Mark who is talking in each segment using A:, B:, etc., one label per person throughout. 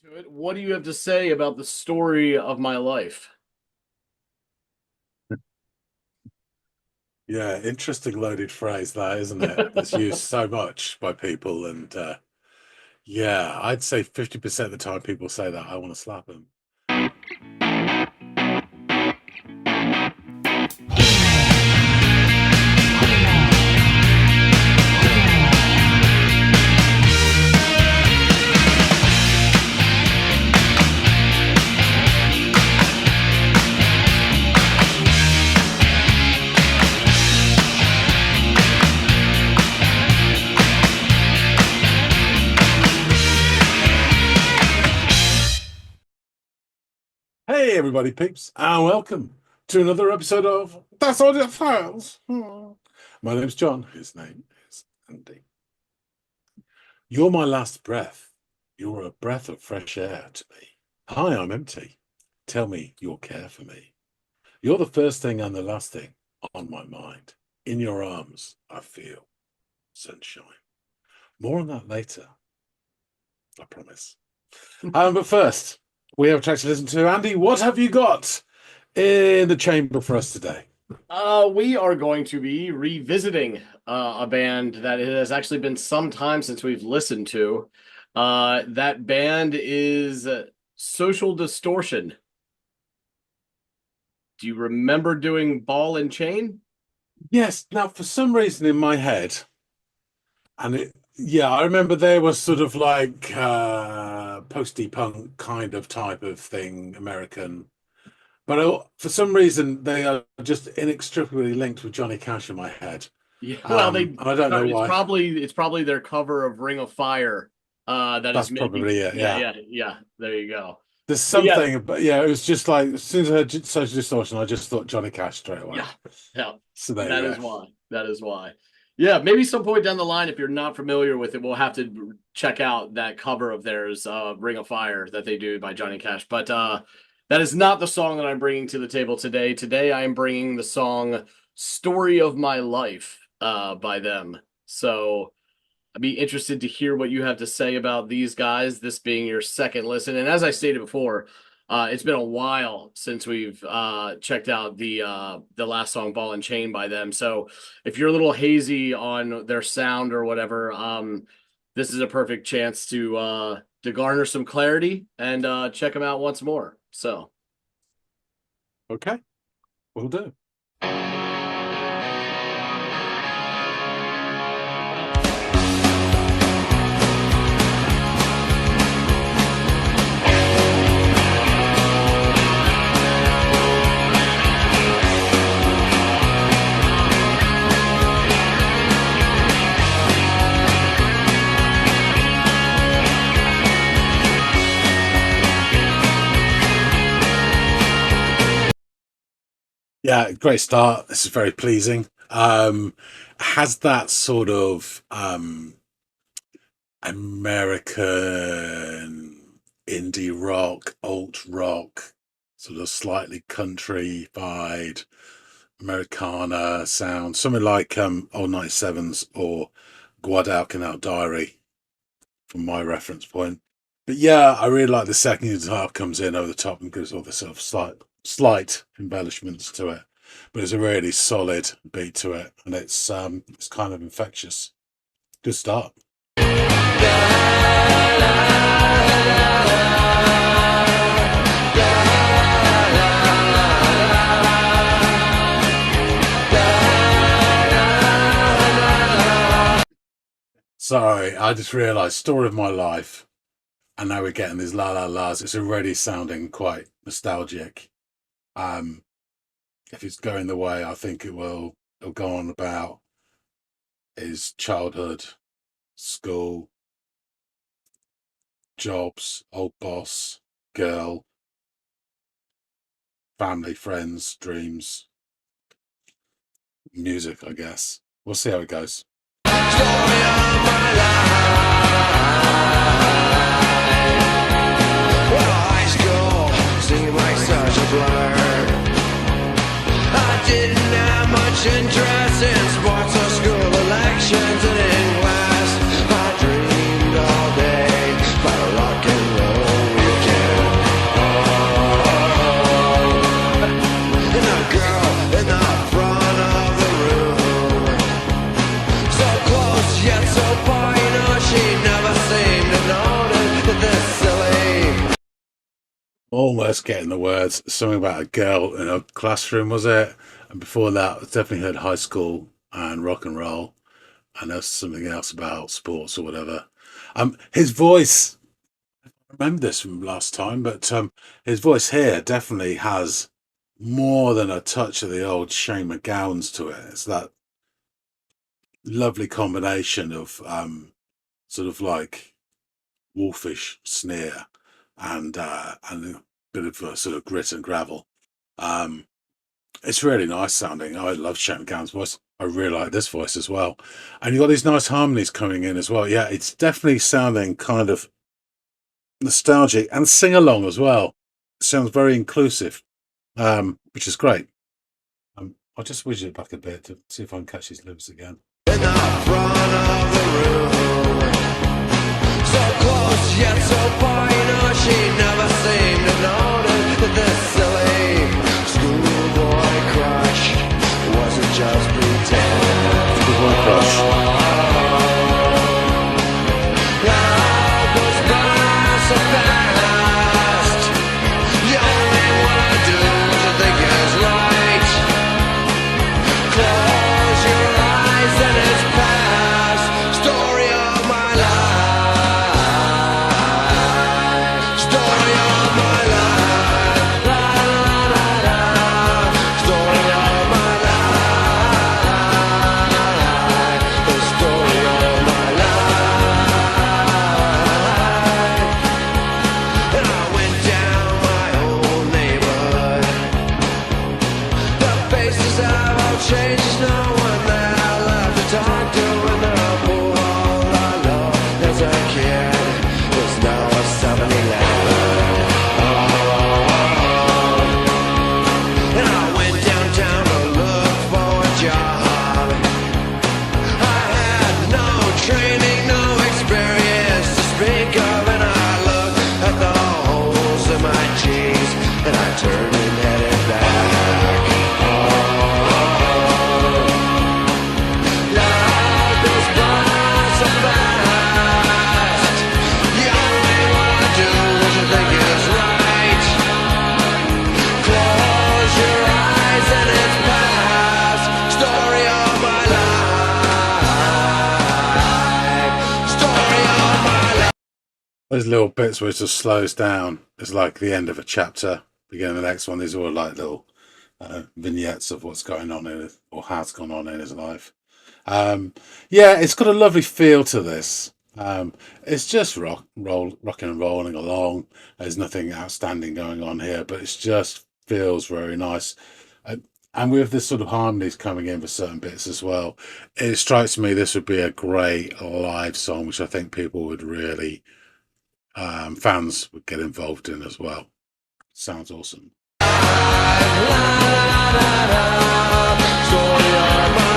A: To it. What do you have to say about the story of my life?
B: Yeah, interesting loaded phrase that, isn't it? That's used so much by people. And yeah, I'd say 50% of the time people say that, I want to slap them. Hey, everybody, peeps, and welcome to another episode of That's Audiophiles. My name's John. His name is Andy. You're my last breath. You're a breath of fresh air to me. Hi, I'm empty. Tell me you'll care for me. You're the first thing and the last thing on my mind. In your arms, I feel sunshine. More on that later, I promise. But first, we have a track to listen to. Andy, what have you got in the chamber for us today?
A: We are going to be revisiting a band that it has actually been some time since we've listened to. That band is Social Distortion. Do you remember doing Ball and Chain?
B: Yes. Now, for some reason in my head, I remember there was sort of like posty punk kind of type of thing, American. But for some reason, they are just inextricably linked with Johnny Cash in my head.
A: Yeah, well,
B: I don't know why.
A: It's probably their cover of Ring of Fire.
B: That's probably it.
A: Yeah. There you go.
B: There's something, but yeah, it was just like as soon as I heard Social Distortion, I just thought Johnny Cash straight away.
A: Yeah.
B: So
A: that is why. That is why. Yeah, maybe some point down the line, if you're not familiar with it, we'll have to check out that cover of theirs, Ring of Fire, that they do by Johnny Cash. But that is not the song that I'm bringing to the table today. Today, I am bringing the song Story of My Life by them. So I'd be interested to hear what you have to say about these guys, this being your second listen. And as I stated before, it's been a while since we've checked out the last song, Ball and Chain by them. So if you're a little hazy on their sound or whatever, this is a perfect chance to garner some clarity and check them out once more. So,
B: okay, we'll do. Yeah, great start. This is very pleasing. Has that sort of American indie rock, alt rock, sort of slightly country-fied Americana sound, something like Old 97s or Guadalcanal Diary from my reference point. But yeah, I really like the second guitar comes in over the top and gives all the sort of slight embellishments to it, but it's a really solid beat to it, and it's kind of infectious. Good start. Sorry, I just realised Story of My Life, and now we're getting these la la las. It's already sounding quite nostalgic. If it's going the way I think it'll go on about his childhood, school, jobs, old boss, girl, family, friends, dreams, music, I guess. We'll see how it goes. Story of my life. Well, high school seemed like such a blur. I didn't have much interest in sports or school elections, and in class I dreamed all day about rock and roll. almost getting the words. Something about a girl in a classroom, was it? And before that, I definitely heard high school and rock and roll. And there's something else about sports or whatever. His voice, I remember this from last time, but his voice here definitely has more than a touch of the old Shane McGowan's to it. It's that lovely combination of sort of like wolfish sneer and a bit of sort of grit and gravel. It's really nice sounding. I love Shane McGowan's voice. I really like this voice as well. And you've got these nice harmonies coming in as well. Yeah, it's definitely sounding kind of nostalgic and sing along as well. It sounds very inclusive, which is great. I'll just widget it back a bit to see if I can catch these lyrics again.
C: In the front of the room, so close yet so far, you know, she never seemed to notice that this silly schoolboy crush wasn't just pretend.
B: Schoolboy crush.
C: Life goes by so fast. You only wanna do what you think is right. Close your eyes and it's past. Story of my life. Story of my life. La, la, la, la. Story of my life. The story of my life. And I went down my old neighborhood. The faces have all changed. There's no one there left to talk to in the pool hall. I know there's a kid who's now a 7-Eleven. And I went downtown to look for a job. I had no training, no experience to speak of, and I looked at the holes in my jeans, and I turned and headed back. Life goes by so fast. You only wanna do what you think is right. Close your eyes and it's past. Story of my life. Story of my life.
B: Those little bits where it just slows down. It's like the end of a chapter, beginning of the next one. These are all like little vignettes of what's going on in it or has gone on in his life. Yeah, it's got a lovely feel to this. It's just rocking and rolling along. There's nothing outstanding going on here, but it just feels very nice. And with this sort of harmonies coming in for certain bits as well, it strikes me this would be a great live song, which I think people would really, fans would get involved in as well. Sounds awesome.
C: Story of my life. Story of my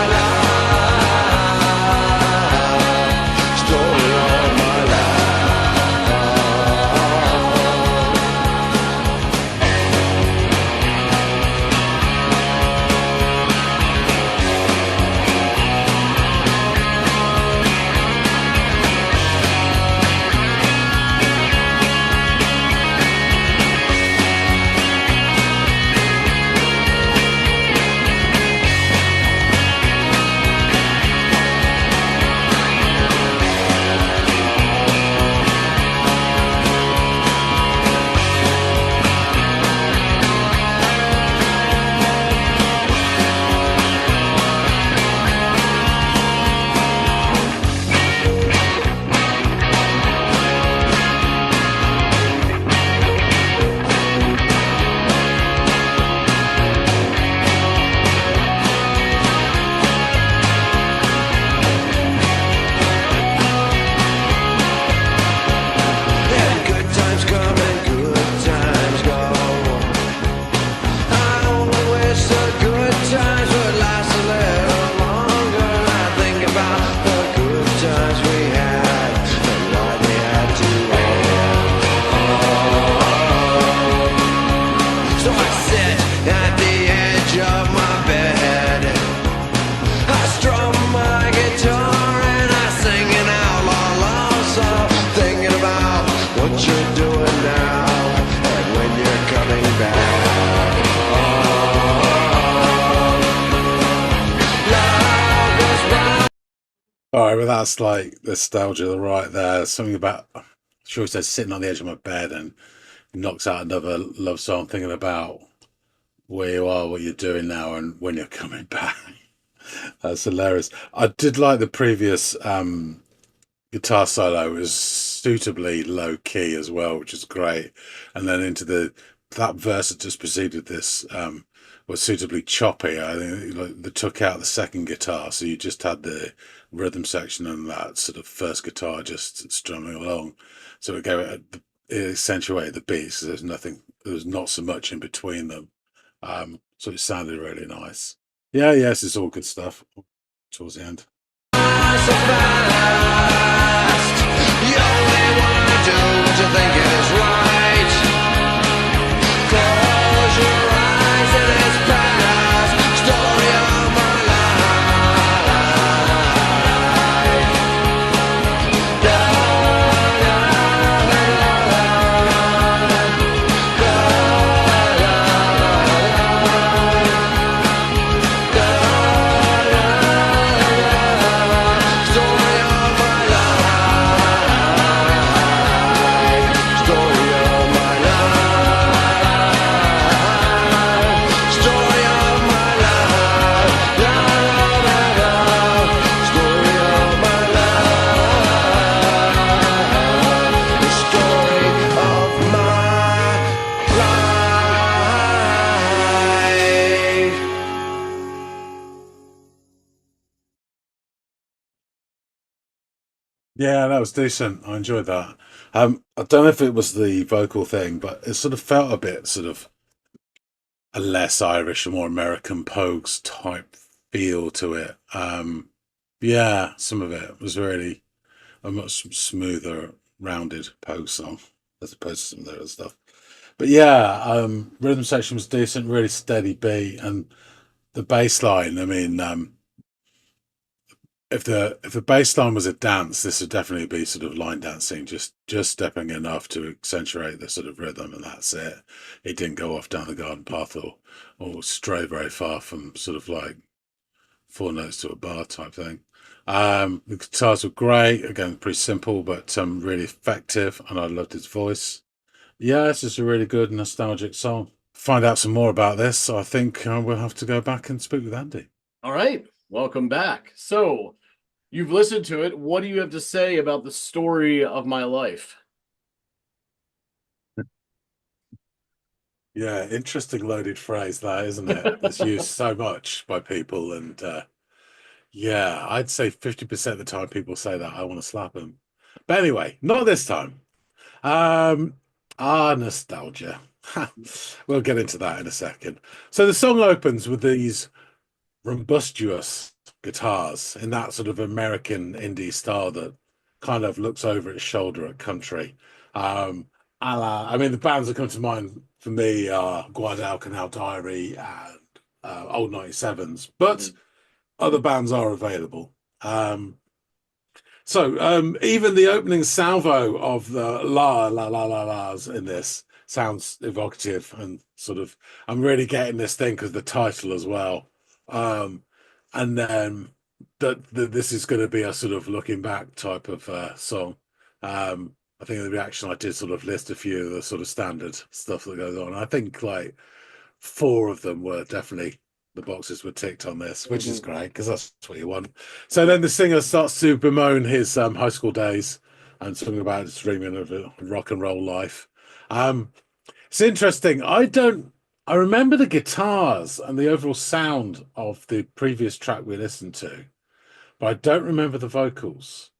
B: All right, well, that's like nostalgia right there. Something about, sure, he says sitting on the edge of my bed and knocks out another love song, thinking about where you are, what you're doing now, and when you're coming back. That's hilarious. I did like the previous guitar solo was suitably low key as well, which is great. And then into that verse that just preceded this was suitably choppy. I think like they took out the second guitar, so you just had the rhythm section and that sort of first guitar just strumming along. So it accentuated the beats. So there was not so much in between them. So it sounded really nice. Yeah, yes, it's all good stuff towards the end.
C: So fast, you only wanna do what you think is right. Close your eyes and it's past. Story of my life. Da, da, da, story of my life. Story of my life. Story of my life. La, la, la, la. Story of my life. The story of my life.
B: Yeah, that was decent. I enjoyed that. I don't know if it was the vocal thing, but it sort of felt a bit sort of a less Irish, a more American Pogues type feel to it. Yeah, some of it was really a much smoother, rounded Pogue song as opposed to some of the other stuff. But yeah, rhythm section was decent, really steady beat, and the bass line. I mean, if the bass line was a dance, this would definitely be sort of line dancing, just stepping enough to accentuate the sort of rhythm, and that's it. It didn't go off down the garden path or stray very far from sort of like four notes to a bar type thing. The guitars were great, again pretty simple but really effective, and I loved his voice. Yeah, it's just a really good nostalgic song. Find out some more about this, so I think we'll have to go back and speak with Andy.
A: All right, welcome back. So you've listened to it. What do you have to say about the story of my life?
B: Yeah, interesting loaded phrase that, isn't it? It's used so much by people, and yeah, I'd say 50% of the time people say that, I want to slap them. But anyway, not this time. Nostalgia. We'll get into that in a second. So the song opens with these rumbustious guitars in that sort of American indie style that kind of looks over its shoulder at country. I mean, the bands that come to mind for me are Guadalcanal Diary and Old 97s, but other bands are available. So even the opening salvo of the la la la la la's in this sounds evocative and sort of, I'm really getting this thing because the title as well. And then this is going to be a sort of looking back type of song. I think in the reaction I did sort of list a few of the sort of standard stuff that goes on. I think like four of them were definitely the boxes were ticked on this, which is great because that's what you want. So then the singer starts to bemoan his high school days and something about his dreaming of a rock and roll life. It's interesting. I remember the guitars and the overall sound of the previous track we listened to, but I don't remember the vocals.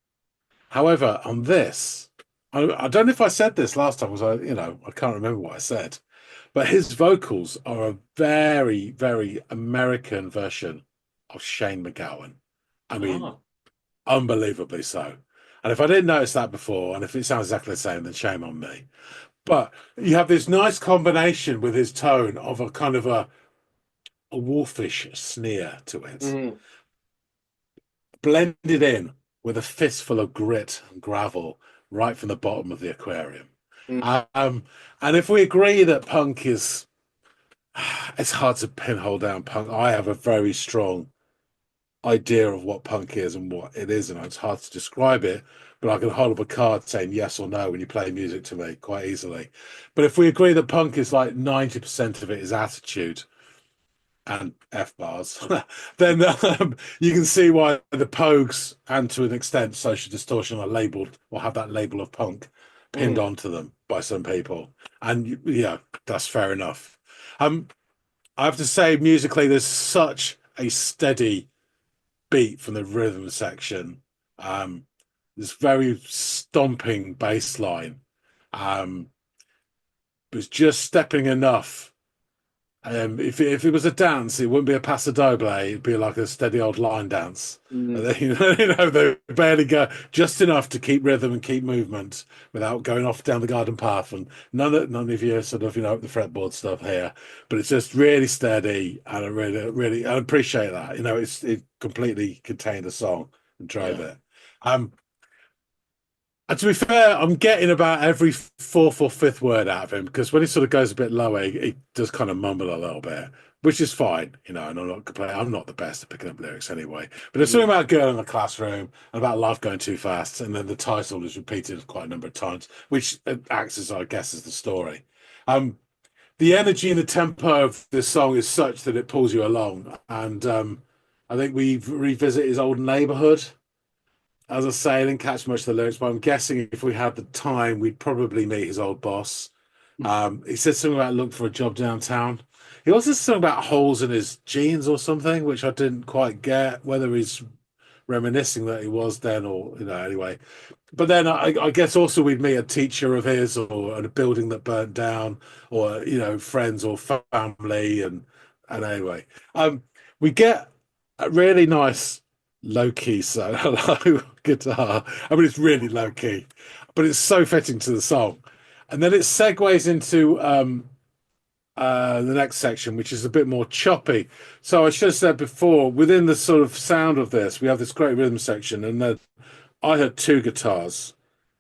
B: However, on this, I don't know if I said this last time, because I can't remember what I said, but his vocals are a very, very American version of Shane MacGowan. I mean, unbelievably so. And if I didn't notice that before, and if it sounds exactly the same, then shame on me. But you have this nice combination with his tone of a kind of a wolfish sneer to it, blended in with a fistful of grit and gravel right from the bottom of the aquarium. And if we agree that punk is, it's hard to pinhole down punk. I have a very strong idea of what punk is and what it isn't. It's hard to describe it, but I can hold up a card saying yes or no when you play music to me quite easily. But if we agree that punk is like 90% of it is attitude and F bars, then you can see why the Pogues and to an extent Social Distortion are labeled or have that label of punk pinned onto them by some people. And yeah, that's fair enough. I have to say, musically, there's such a steady beat from the rhythm section. This very stomping bass line. Was just stepping enough. If it was a dance, it wouldn't be a paso doble. It'd be like a steady old line dance. You know, they barely go just enough to keep rhythm and keep movement without going off down the garden path. And none of your sort of the fretboard stuff here, but it's just really steady, and I appreciate that. It completely contained the song and drove it. And to be fair, I'm getting about every fourth or fifth word out of him, because when he sort of goes a bit lower, he does kind of mumble a little bit, which is fine, and I'm not complaining. I'm not the best at picking up lyrics anyway. But there's something about a girl in the classroom and about life going too fast, and then the title is repeated quite a number of times, which acts as, I guess, as the story. The energy and the tempo of this song is such that it pulls you along, and I think we revisit his old neighborhood. As I say, I didn't catch much of the lyrics, but I'm guessing if we had the time, we'd probably meet his old boss. He said something about looking for a job downtown. He also said something about holes in his jeans or something, which I didn't quite get, whether he's reminiscing that he was then or, anyway. But then I guess also we'd meet a teacher of his or a building that burnt down or, friends or family. And anyway, we get a really nice low-key solo guitar. I mean, it's really low-key, but it's so fitting to the song. And then it segues into the next section, which is a bit more choppy. So I should have said before, within the sort of sound of this, we have this great rhythm section, and then I had two guitars.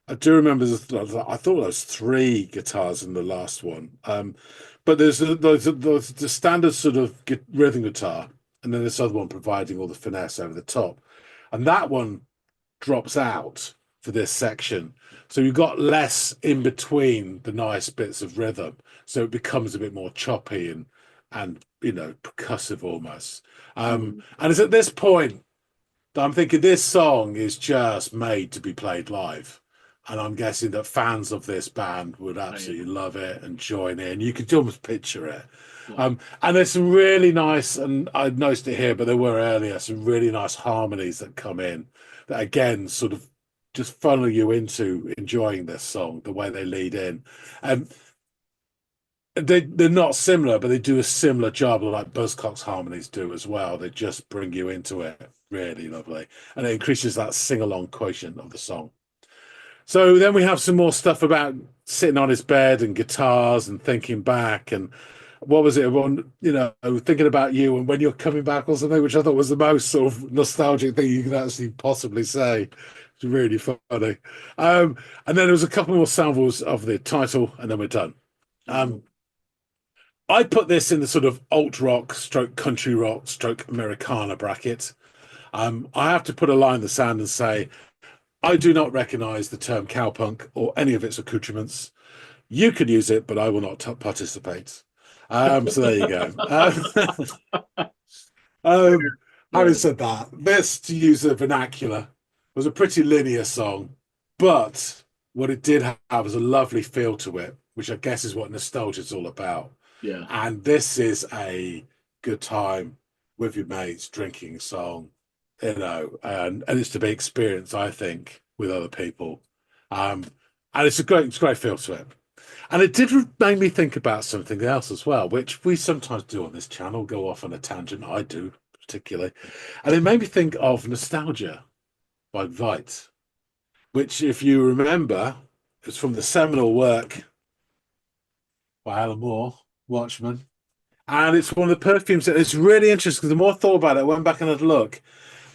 B: I do remember, I thought there was three guitars in the last one. But there's the standard sort of rhythm guitar, and then this other one providing all the finesse over the top. And that one drops out for this section. So you've got less in between the nice bits of rhythm. So it becomes a bit more choppy and percussive almost. And it's at this point that I'm thinking this song is just made to be played live. And I'm guessing that fans of this band would absolutely love it and join in. You could almost picture it. And there's some really nice, and I noticed it here, but there were earlier, some really nice harmonies that come in that again sort of just funnel you into enjoying this song, the way they lead in. They're not similar, but they do a similar job like Buzzcocks harmonies do as well. They just bring you into it. Really lovely. And it increases that sing-along quotient of the song. So then we have some more stuff about sitting on his bed and guitars and thinking back and what was it? Thinking about you and when you're coming back or something, which I thought was the most sort of nostalgic thing you could actually possibly say. It's really funny. And then there was a couple more samples of the title, and then we're done. I put this in the sort of alt rock, stroke country rock, stroke Americana bracket. I have to put a line in the sand and say, I do not recognize the term cowpunk or any of its accoutrements. You could use it, but I will not participate. So there you go. Having said that, this, to use the vernacular, was a pretty linear song, but what it did have was a lovely feel to it, which I guess is what nostalgia is all about.
A: Yeah.
B: And this is a good time with your mates drinking song, and it's to be experienced, I think, with other people. And it's a great feel to it. And it did make me think about something else as well, which we sometimes do on this channel, go off on a tangent. I do particularly. And it made me think of Nostalgia by Veit, which, if you remember, is from the seminal work by Alan Moore, Watchmen. And it's one of the perfumes that it's really interesting because the more I thought about it, I went back and had a look.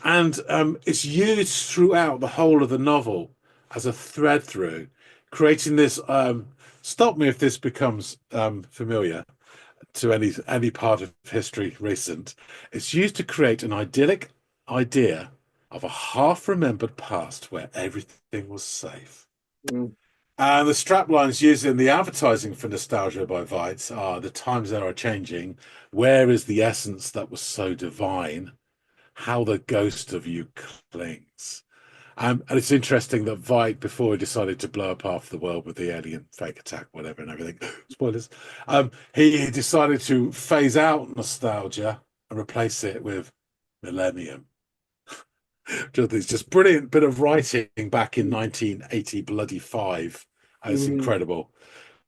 B: And it's used throughout the whole of the novel as a thread through, creating this. Stop me if this becomes familiar to any part of history recent. It's used to create an idyllic, idea of a half-remembered past where everything was safe.
A: Mm.
B: And the straplines used in the advertising for Nostalgia by Vites are "The times they are changing. Where is the essence that was so divine? How the ghost of you clings." And it's interesting that Vite, before he decided to blow up half the world with the alien fake attack, whatever, and everything, spoilers, he decided to phase out nostalgia and replace it with millennium. It's just brilliant bit of writing back in 1980 bloody 5. It's incredible.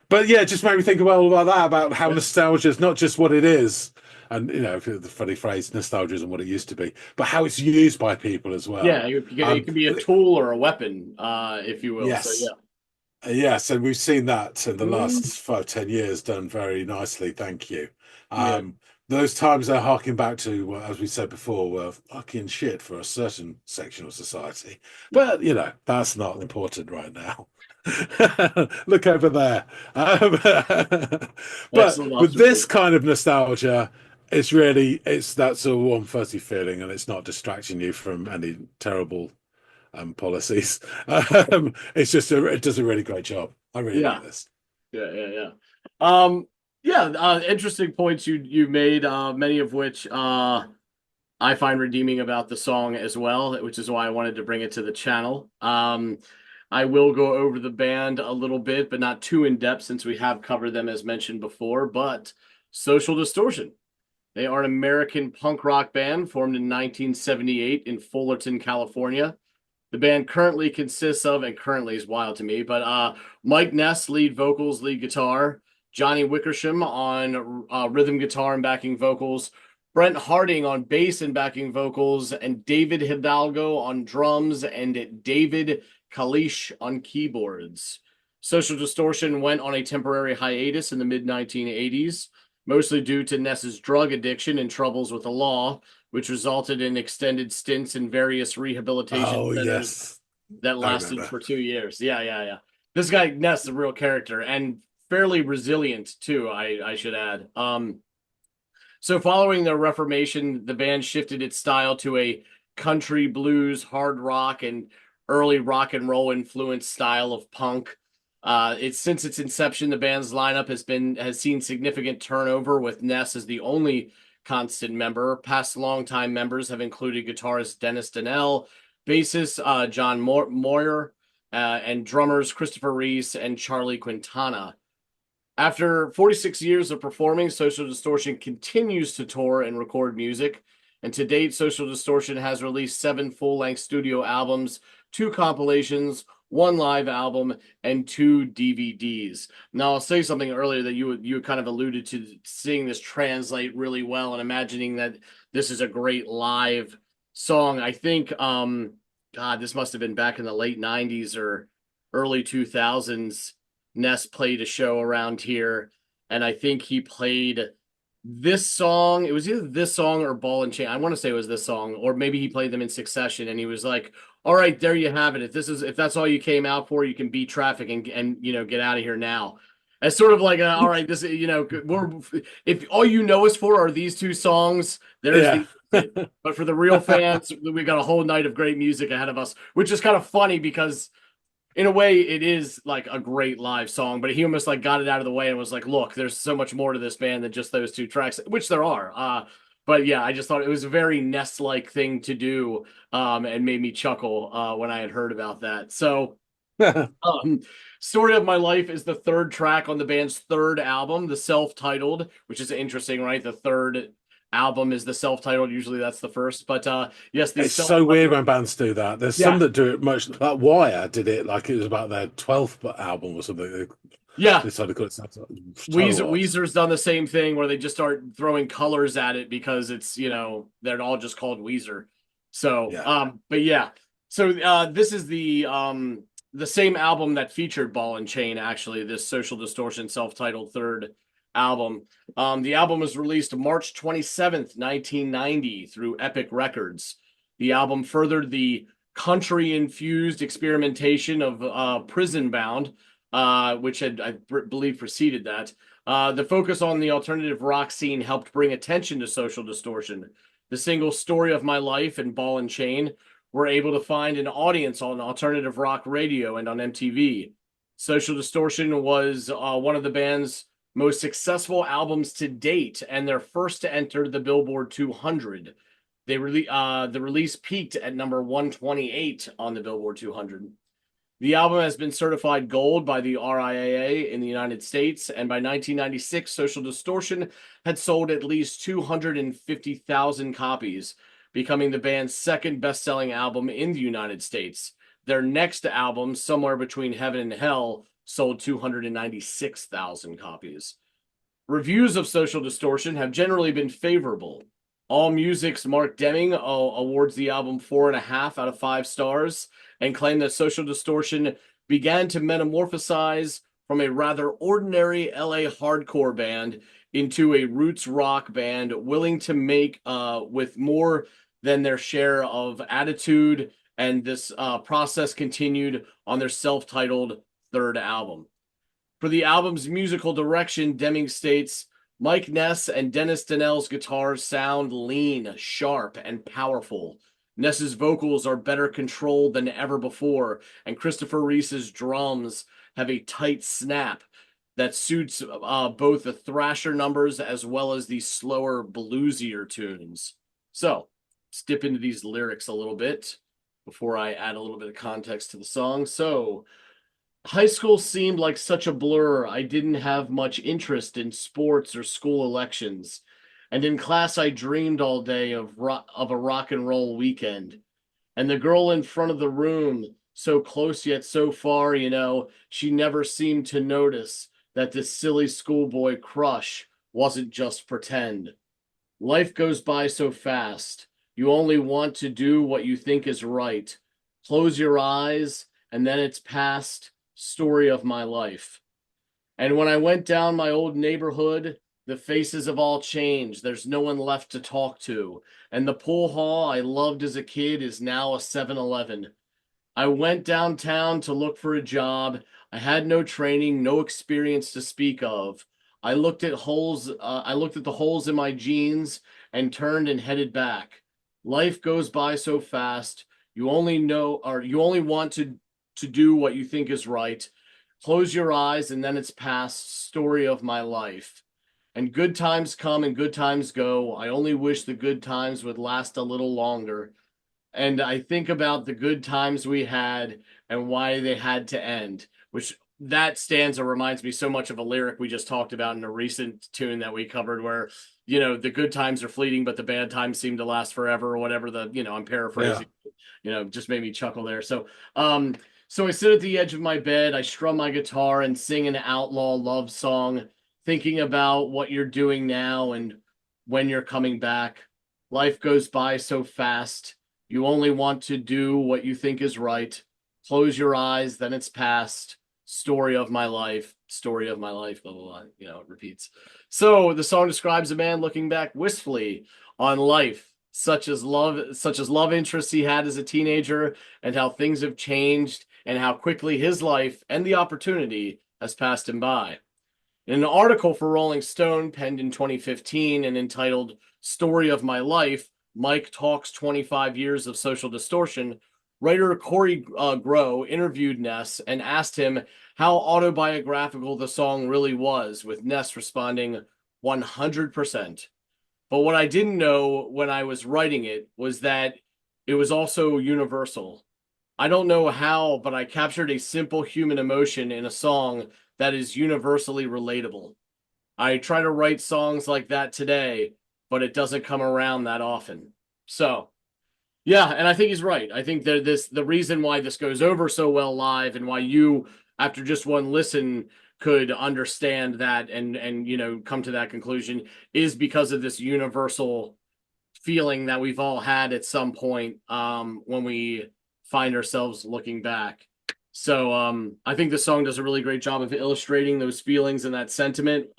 B: But yeah, it just made me think well about that, about how nostalgia is not just what it is, and the funny phrase, nostalgia isn't what it used to be, but how it's used by people as well.
A: Yeah, it can be a tool or a weapon, if you will.
B: Yes.
A: So yeah.
B: Yes, and we've seen that in the last 5-10 years done very nicely. Thank you. Those times they're harking back to, as we said before, were fucking shit for a certain section of society. But, that's not important right now. Look over there. But with this kind of nostalgia, that's a warm, fuzzy feeling, and it's not distracting you from any terrible policies. It's just it does a really great job. I really like this.
A: Interesting points you made, many of which I find redeeming about the song as well, which is why I wanted to bring it to the channel. I will go over the band a little bit, but not too in depth since we have covered them as mentioned before. But Social Distortion. They are an American punk rock band formed in 1978 in Fullerton, California. The band currently consists of, and currently is wild to me, but Mike Ness, lead vocals, lead guitar, Johnny Wickersham on rhythm guitar and backing vocals, Brent Harding on bass and backing vocals, and David Hidalgo on drums, and David Kalish on keyboards. Social Distortion went on a temporary hiatus in the mid-1980s, mostly due to Ness's drug addiction and troubles with the law, which resulted in extended stints in various rehabilitation centers that lasted for 2 years. Yeah. This guy, Ness, is a real character and fairly resilient, too, I should add. So following the Reformation, the band shifted its style to a country, blues, hard rock, and early rock and roll influenced style of punk. Since its inception, the band's lineup has seen significant turnover, with Ness as the only constant member. Past longtime members have included guitarist Dennis Donnell, bassist John Moyer, and drummers Christopher Reese and Charlie Quintana. After 46 years of performing, Social Distortion continues to tour and record music. And to date, Social Distortion has released 7 full-length studio albums, 2 compilations, 1 live album, and 2 DVDs. Now, I'll say something earlier that you kind of alluded to, seeing this translate really well and imagining that this is a great live song. I think, this must have been back in the late 90s or early 2000s. Ness played a show around here, and I think he played this song. It was either this song or Ball and Chain. I want to say it was this song, or maybe he played them in succession, and he was like, all right, there you have it. If that's all you came out for, you can beat traffic and get out of here now. It's sort of like, all right, this, if all you know us for are these 2 songs, but for the real fans, we got a whole night of great music ahead of us, which is kind of funny because in a way it is like a great live song, but he almost like got it out of the way and was like, look, there's so much more to this band than just those 2 tracks, which there are. But yeah, I just thought it was a very Ness-like thing to do, and made me chuckle when I had heard about that. So Story of My Life is the 3rd track on the band's 3rd album, the self-titled, which is interesting, right? The 3rd album is the self-titled. Usually that's the 1st, but yes,
B: it's so weird when bands do that. There's some that do it much. Like Wire did it like it was about their 12th album or something.
A: Yeah,
B: Weezer's
A: done the same thing where they just start throwing colors at it because it's they're all just called Weezer. So but yeah, so this is the same album that featured Ball and Chain, actually, this Social Distortion self-titled 3rd album. The album was released March 27th, 1990 through Epic Records. The album furthered the country-infused experimentation of Prison Bound, which had, I believe, preceded that. The focus on the alternative rock scene helped bring attention to Social Distortion. The single Story of My Life and Ball and Chain were able to find an audience on alternative rock radio and on MTV. Social Distortion was one of the band's most successful albums to date and their first to enter the Billboard 200. The release peaked at number 128 on the Billboard 200. The album has been certified gold by the RIAA in the United States, and by 1996, Social Distortion had sold at least 250,000 copies, becoming the band's second best-selling album in the United States. Their next album, Somewhere Between Heaven and Hell, sold 296,000 copies. Reviews of Social Distortion have generally been favorable. AllMusic's Mark Deming awards the album 4.5 out of 5 stars and claimed that Social Distortion began to metamorphosize from a rather ordinary LA hardcore band into a roots rock band willing to make with more than their share of attitude, and this process continued on their self-titled third album. For the album's musical direction, Deming states, Mike Ness and Dennis Donnell's guitars sound lean, sharp, and powerful. Ness's vocals are better controlled than ever before, and Christopher Reese's drums have a tight snap that suits both the thrasher numbers as well as the slower, bluesier tunes. So, let's dip into these lyrics a little bit before I add a little bit of context to the song. So, high school seemed like such a blur. I didn't have much interest in sports or school elections. And in class, I dreamed all day of a rock and roll weekend. And the girl in front of the room, so close yet so far, she never seemed to notice that this silly schoolboy crush wasn't just pretend. Life goes by so fast. You only want to do what you think is right. Close your eyes, and then it's past. Story of my life. And when I went down my old neighborhood, the faces have all changed. There's no one left to talk to. And the pool hall I loved as a kid is now a 7-Eleven. I went downtown to look for a job. I had no training, no experience to speak of. I looked at the holes in my jeans and turned and headed back. Life goes by so fast. You only want to do what you think is right. Close your eyes and then it's past. Story of my life. And good times come and good times go. I only wish the good times would last a little longer. And I think about the good times we had and why they had to end, which that stanza reminds me so much of a lyric we just talked about in a recent tune that we covered where, the good times are fleeting, but the bad times seem to last forever or whatever I'm paraphrasing, just made me chuckle there. So I sit at the edge of my bed, I strum my guitar and sing an outlaw love song, thinking about what you're doing now and when you're coming back. Life goes by so fast. You only want to do what you think is right. Close your eyes, then it's past. Story of my life, blah, blah, blah, it repeats. So the song describes a man looking back wistfully on life, such as love interests he had as a teenager, and how things have changed and how quickly his life and the opportunity has passed him by. In an article for Rolling Stone penned in 2015 and entitled Story of My Life, Mike Talks 25 Years of Social Distortion, writer Corey Grow interviewed Ness and asked him how autobiographical the song really was, with Ness responding 100%. But what I didn't know when I was writing it was that it was also universal. I don't know how, but I captured a simple human emotion in a song that is universally relatable. I try to write songs like that today, but it doesn't come around that often. So, yeah, and I think he's right. I think that the reason why this goes over so well live and why you, after just one listen, could understand that and come to that conclusion is because of this universal feeling that we've all had at some point when we find ourselves looking back. So I think this song does a really great job of illustrating those feelings and that sentiment.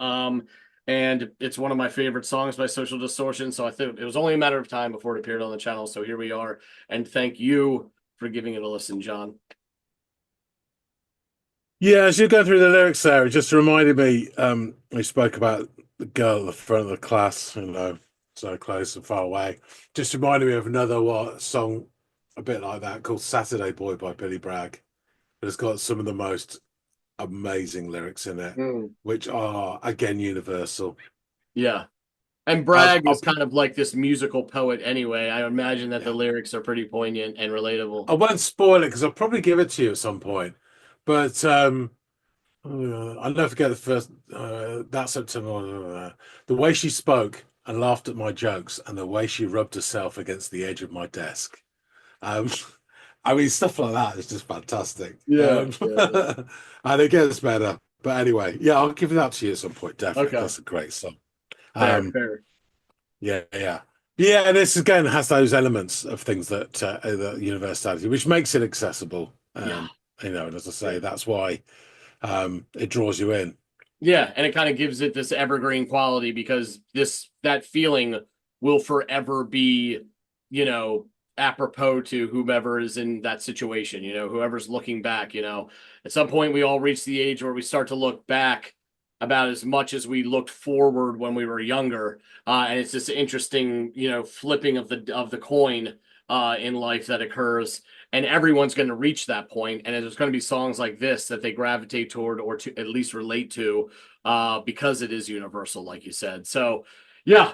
A: And it's one of my favorite songs by Social Distortion. So I think it was only a matter of time before it appeared on the channel. So here we are. And thank you for giving it a listen, John.
B: Yeah, as you're going through the lyrics there, it just reminded me, we spoke about the girl at the front of the class, So Close and Far Away. Just reminded me of another song a bit like that called Saturday Boy by Billy Bragg. It's got some of the most amazing lyrics in it, which are, again, universal.
A: Yeah. And Bragg is kind of like this musical poet anyway. I imagine that the lyrics are pretty poignant and relatable.
B: I won't spoil it because I'll probably give it to you at some point. But I'll never forget the first, that September, the way she spoke and laughed at my jokes and the way she rubbed herself against the edge of my desk. I mean, stuff like that is just fantastic.
A: Yeah.
B: And it gets better. But anyway, yeah, I'll give that to you at some point. Definitely.
A: Okay.
B: That's a great song.
A: Fair.
B: Yeah. Yeah, and this again has those elements of things that the universality, which makes it accessible.
A: Yeah.
B: And as I say, that's why it draws you in.
A: Yeah, and it kind of gives it this evergreen quality because that feeling will forever be, apropos to whomever is in that situation, whoever's looking back, at some point we all reach the age where we start to look back about as much as we looked forward when we were younger. And it's this interesting, flipping of the coin in life that occurs. And everyone's going to reach that point, and there's going to be songs like this that they gravitate toward or to at least relate to because it is universal, like you said. So, yeah,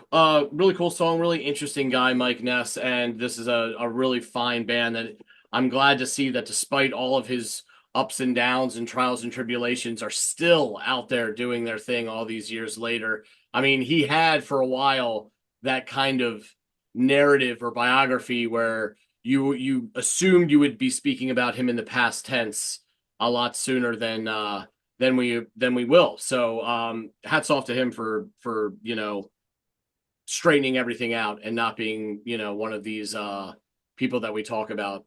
A: really cool song, really interesting guy, Mike Ness, and this is a really fine band that I'm glad to see that despite all of his ups and downs and trials and tribulations are still out there doing their thing all these years later. I mean, he had for a while that kind of narrative or biography where you assumed you would be speaking about him in the past tense a lot sooner than we will. So hats off to him for straightening everything out and not being one of these people that we talk about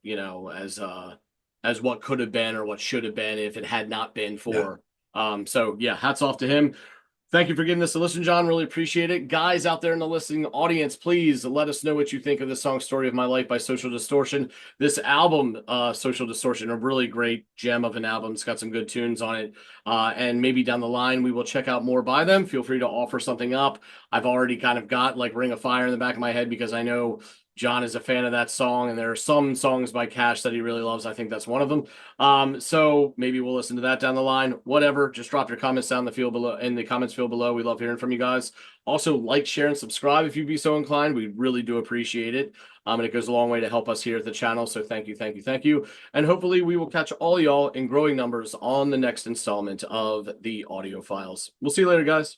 A: as what could have been or what should have been if it had not been for. So yeah, hats off to him. Thank you for giving this a listen, John. Really appreciate it. Guys out there in the listening audience, please let us know what you think of the song Story of My Life by Social Distortion. This album, Social Distortion, a really great gem of an album. It's got some good tunes on it. And maybe down the line, we will check out more by them. Feel free to offer something up. I've already kind of got like Ring of Fire in the back of my head because I know John is a fan of that song, and there are some songs by Cash that he really loves. I think that's one of them. So maybe we'll listen to that down the line. Whatever, just drop your comments down the field below in the comments field below. We love hearing from you guys. Also, like, share, and subscribe if you'd be so inclined. We really do appreciate it. And it goes a long way to help us here at the channel. So thank you. And hopefully we will catch all y'all in growing numbers on the next installment of the Audiophiles. We'll see you later, guys.